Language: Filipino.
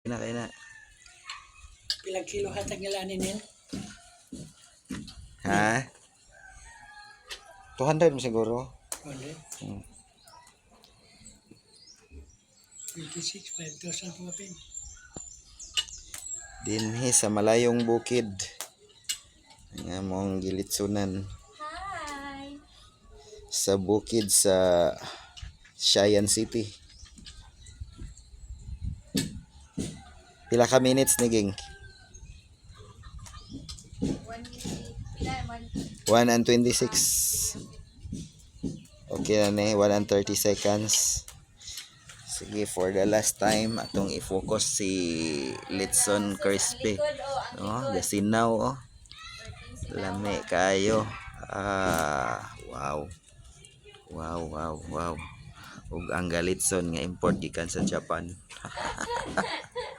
Kaya na. Pilang kilo hatag ngalanin niya? Ha? 200 mo siguro. Wala. 26, 5,000 po kapin. Dinhi sa malayong bukid. Nga mong gilitsunan. Hi! Sa bukid sa Shayan City. Pila ka minutes ni Ging? 1 and 26. Okay na ni, 1 and 30 seconds. Sige, for the last time, atong i-focus si Litson Crispy. Oh, gasinaw oh. Lami kayo. Wow. Wow. Ug ang Galitson nga import gikan sa Japan.